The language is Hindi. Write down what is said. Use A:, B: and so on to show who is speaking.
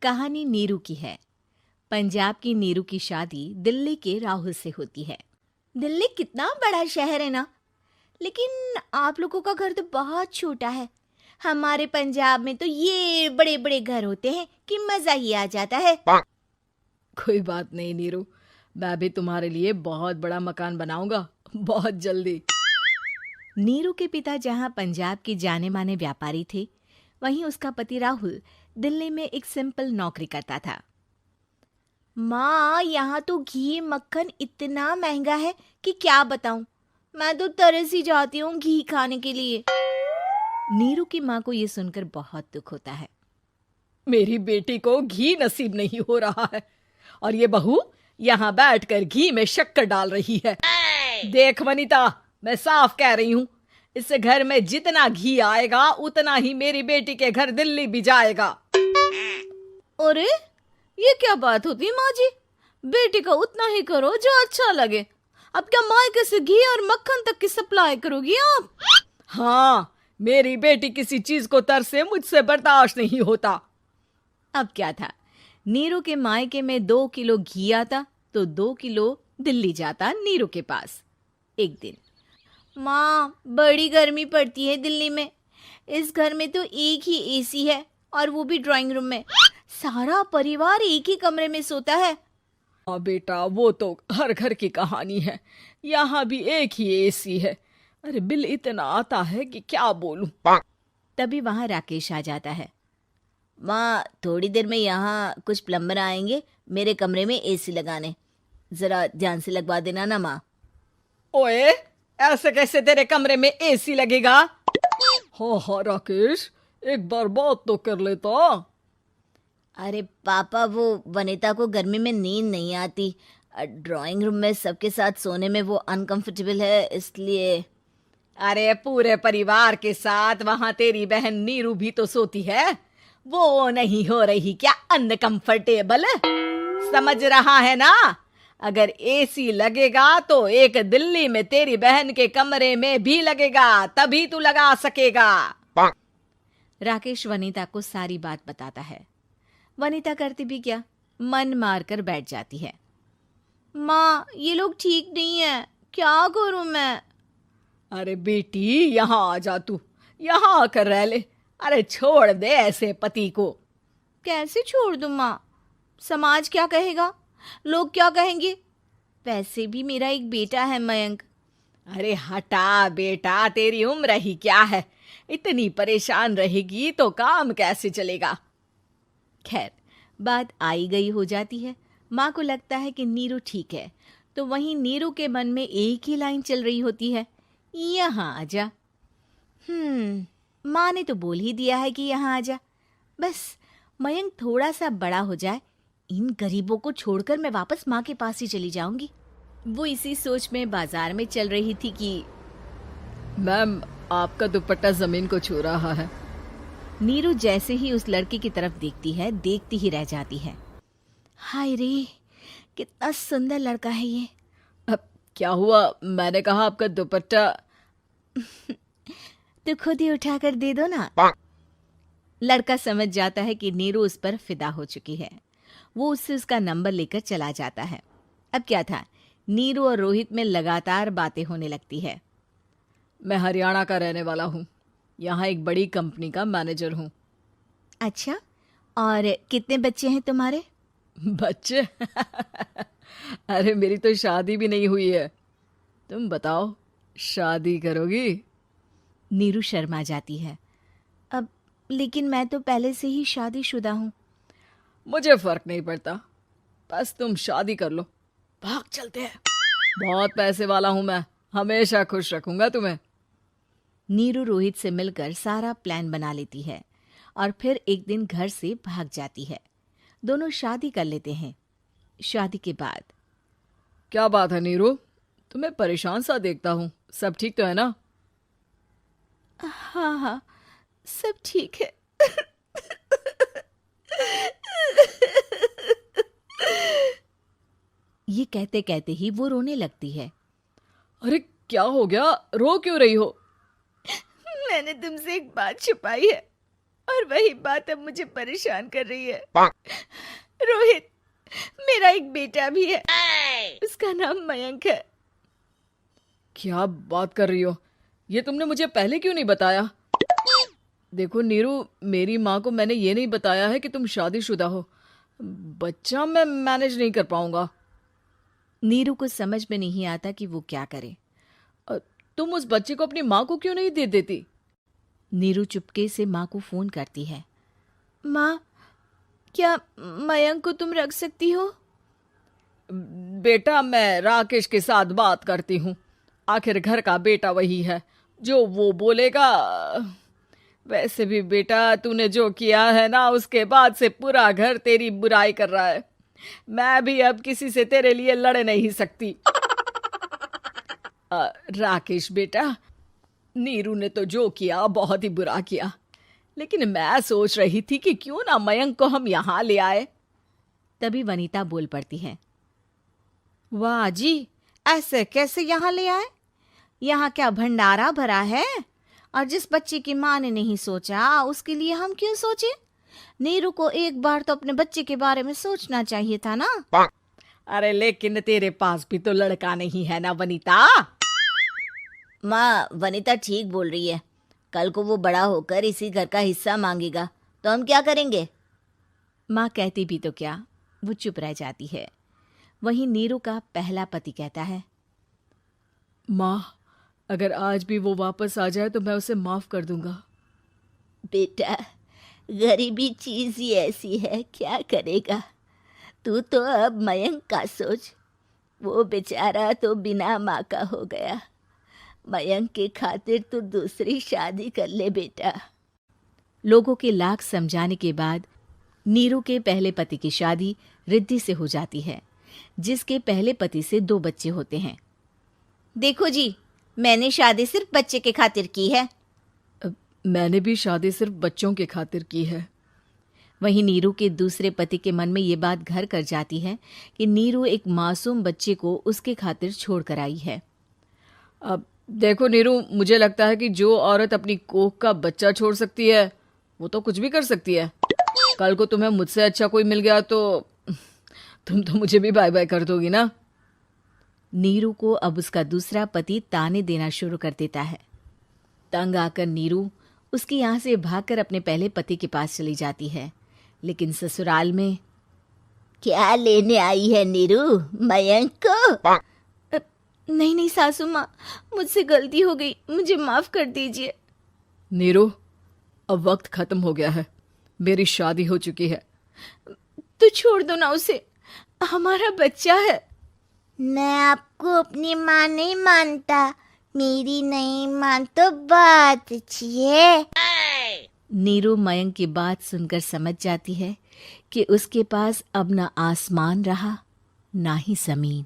A: कहानी नीरू की है। पंजाब की नीरू की शादी दिल्ली के राहुल से होती है। दिल्ली कितना बड़ा शहर है ना, लेकिन आप लोगों का घर तो बहुत छोटा है। हमारे पंजाब में तो ये बड़े बड़े घर होते हैं कि मजा ही आ जाता है।
B: कोई बात नहीं नीरू, मैं भी तुम्हारे लिए बहुत बड़ा मकान बनाऊंगा बहुत जल्दी।
A: नीरू के पिता जहाँ पंजाब के जाने माने व्यापारी थे, वहीं उसका पति राहुल दिल्ली में एक सिंपल नौकरी करता था। माँ, यहाँ तो घी मक्खन इतना महंगा है कि क्या बताऊं। मैं तो तरस ही जाती हूँ घी खाने के लिए। नीरू की माँ को ये सुनकर बहुत दुख होता है।
B: मेरी बेटी को घी नसीब नहीं हो रहा है और ये बहू यहाँ बैठकर घी में शक्कर डाल रही है। देख वनिता, मैं साफ कह रही हूँ, इस घर में जितना घी आएगा उतना ही मेरी बेटी के घर दिल्ली भी जाएगा।
A: अरे ये क्या बात होती माँ जी? बेटी का उतना ही करो जो अच्छा लगे। अब क्या मायके से घी और मक्खन तक की सप्लाई करोगी आप?
B: हाँ, मेरी बेटी किसी चीज को तरसे मुझसे बर्दाश्त नहीं होता।
A: अब क्या था, नीरू के मायके में 2 किलो घी आता तो 2 किलो दिल्ली जाता नीरू के पास। एक दिन, माँ बड़ी गर्मी पड़ती है दिल्ली में। इस घर में तो एक ही एसी है और वो भी ड्राइंग रूम में। सारा परिवार एक ही कमरे में सोता है।
B: हाँ बेटा, वो तो हर घर की कहानी है। यहाँ भी एक ही एसी है। अरे बिल इतना आता है कि क्या बोलूं।
A: तभी वहां राकेश आ जाता है। माँ, थोड़ी देर में यहाँ कुछ प्लम्बर आएंगे मेरे कमरे में एसी लगाने। जरा ध्यान से लगवा देना ना माँ।
B: ओए, ऐसे कैसे तेरे कमरे में एसी लगेगा? हाँ राकेश, एक बार बात तो कर लेता।
A: अरे पापा, वो वनिता को गर्मी में नींद नहीं आती। ड्राइंग रूम में सबके साथ सोने में वो अनकंफर्टेबल है, इसलिए।
B: अरे पूरे परिवार के साथ वहां तेरी बहन नीरू भी तो सोती है। वो नहीं हो रही क्या अनकंफर्टेबल? समझ रहा है ना? अगर एसी लगेगा तो एक दिल्ली में तेरी बहन के कमरे में भी लगेगा, तभी तू लगा सकेगा।
A: राकेश वनिता को सारी बात बताता है। वनिता करती भी क्या, मन मार कर बैठ जाती है। माँ, ये लोग ठीक नहीं है, क्या करूं मैं?
B: अरे बेटी, यहाँ आ जा, तू यहाँ आकर रह ले। अरे छोड़ दे ऐसे पति को।
A: कैसे छोड़ दूं माँ? समाज क्या कहेगा, लोग क्या कहेंगे? वैसे भी मेरा एक बेटा है मयंक।
B: अरे हटा बेटा, तेरी उम्र ही क्या है? इतनी परेशान रहेगी तो काम कैसे चलेगा?
A: खैर, बात आई गई हो जाती है। माँ को लगता है कि नीरू ठीक है, तो वहीं नीरू के मन में एक ही लाइन चल रही होती है, यहाँ आजा। माँ ने तो बोल ही दिया है कि यहाँ आजा। बस मयंक थोड़ा सा बड़ा हो जाए, इन गरीबों को छोड़कर मैं वापस माँ के पास ही चली जाऊंगी। वो इसी सोच में बाजार में चल रही थी कि
B: मैम, आपका दुपट्टा जमीन को छू रहा है।
A: नीरू जैसे ही उस लड़के की तरफ देखती है, देखती ही रह जाती है। हाय रे, कितना सुंदर लड़का है ये।
B: अब क्या हुआ? मैंने कहा आपका दुपट्टा।
A: तो खुद ही उठाकर दे दो ना। लड़का समझ जाता है कि नीरू उस पर फिदा हो चुकी है। वो उससे उसका नंबर लेकर चला जाता है। अब क्या था, नीरू और रोहित में लगातार बातें होने लगती है।
B: मैं हरियाणा का रहने वाला हूँ, यहाँ एक बड़ी कंपनी का मैनेजर हूँ।
A: अच्छा, और कितने बच्चे हैं तुम्हारे?
B: बच्चे? अरे मेरी तो शादी भी नहीं हुई है। तुम बताओ, शादी करोगी?
A: नीरू शर्मा जाती है। अब लेकिन मैं तो पहले से ही शादीशुदा हूँ।
B: मुझे फर्क नहीं पड़ता, बस तुम शादी कर लो, भाग चलते हैं। बहुत पैसे वाला हूं मैं, हमेशा खुश रखूंगा तुम्हें।
A: नीरू रोहित से मिलकर सारा प्लान बना लेती है और फिर एक दिन घर से भाग जाती है। दोनों शादी कर लेते हैं। शादी के बाद,
B: क्या बात है नीरू, तुम्हें परेशान सा देखता हूँ, सब ठीक तो है ना?
A: हाँ हाँ, सब ठीक है। ये कहते कहते ही वो रोने लगती है।
B: अरे क्या हो गया, रो क्यों रही हो?
A: मैंने तुमसे एक बात छुपाई है।
B: और वही बात अब मुझे परेशान कर रही है। रोहित, मेरा एक बेटा भी है, उसका नाम मयंक है। क्या बात कर रही हो? ये तुमने मुझे पहले क्यों नहीं बताया? देखो नीरू, मेरी माँ को मैंने ये नहीं बताया है कि तुम शादीशुदा हो। बच्चा मैं मैनेज नहीं कर पाऊंगा।
A: नीरू को समझ में नहीं आता कि वो क्या करे।
B: तुम उस बच्चे को अपनी माँ को क्यों नहीं दे देती?
A: नीरू चुपके से माँ को फोन करती है। माँ, क्या मयंक को तुम रख सकती हो?
B: बेटा, मैं राकेश के साथ बात करती हूँ। आखिर घर का बेटा वही है, जो वो बोलेगा। वैसे भी बेटा, तूने जो किया है ना, उसके बाद से पूरा घर तेरी बुराई कर रहा है। मैं भी अब किसी से तेरे लिए लड़ नहीं सकती। राकेश बेटा, नीरू ने तो जो किया बहुत ही बुरा किया, लेकिन मैं सोच रही थी कि क्यों ना मयंक को हम यहाँ ले आए।
A: तभी वनीता बोल पड़ती है।
B: वाह जी, ऐसे कैसे यहाँ ले आए?
A: यहाँ क्या भंडारा भरा है? और जिस बच्चे की माँ ने नहीं सोचा, उसके लिए हम क्यों सोचे? नीरू को एक बार तो अपने बच्चे के बारे में सोचना चाहिए था ना।
B: अरे लेकिन तेरे पास भी तो लड़का नहीं है ना वनीता।
A: माँ, वनीता ठीक बोल रही है। कल को वो बड़ा होकर इसी घर का हिस्सा मांगेगा तो हम क्या करेंगे? माँ कहती भी तो क्या, वो चुप रह जाती है। वहीं नीरू का पहला पति कहता है।
B: माँ, अगर आज भी वो वापस आ जाए तो मैं उसे माफ कर दूंगा।
A: बेटा, गरीबी चीज ही ऐसी है, क्या करेगा? तू तो अब मयंक का सोच। वो बेचारा तो बिना माँ का हो गया। मयंक के खातिर तू दूसरी शादी कर ले बेटा। लोगों के लाख समझाने के बाद नीरू के पहले पति की शादी रिद्धि से हो जाती है, जिसके पहले पति से 2 बच्चे होते हैं। देखो जी, मैंने शादी सिर्फ बच्चे के खातिर की है।
B: मैंने भी शादी सिर्फ बच्चों के खातिर की है।
A: वहीं नीरू के दूसरे पति के मन में ये बात घर कर जाती है कि नीरू एक मासूम बच्चे को उसके खातिर छोड़ कर आई है।
B: अब देखो नीरू, मुझे लगता है कि जो औरत अपनी कोख का बच्चा छोड़ सकती है, वो तो कुछ भी कर सकती है। कल को तुम्हें मुझसे अच्छा कोई मिल गया तो तुम तो मुझे भी बाय बाय कर दोगी ना।
A: नीरू को अब उसका दूसरा पति ताने देना शुरू कर देता है। तंग आकर नीरू उसके यहाँ से भागकर अपने पहले पति के पास चली जाती है, लेकिन ससुराल में क्या लेने आई है नीरू, मयंक को? नहीं नहीं सासू माँ, मुझसे गलती हो गई, मुझे माफ कर दीजिए।
B: नीरू, अब वक्त खत्म हो गया है, मेरी शादी हो चुकी है।
A: तो छोड़ दो ना उसे, हमारा बच्चा है। मैं आपको अपनी माँ नहीं मानता, मेरी नहीं मान तो बात अच्छी है। नीरू मयंक की बात सुनकर समझ जाती है कि उसके पास अब ना आसमान रहा ना ही जमीन।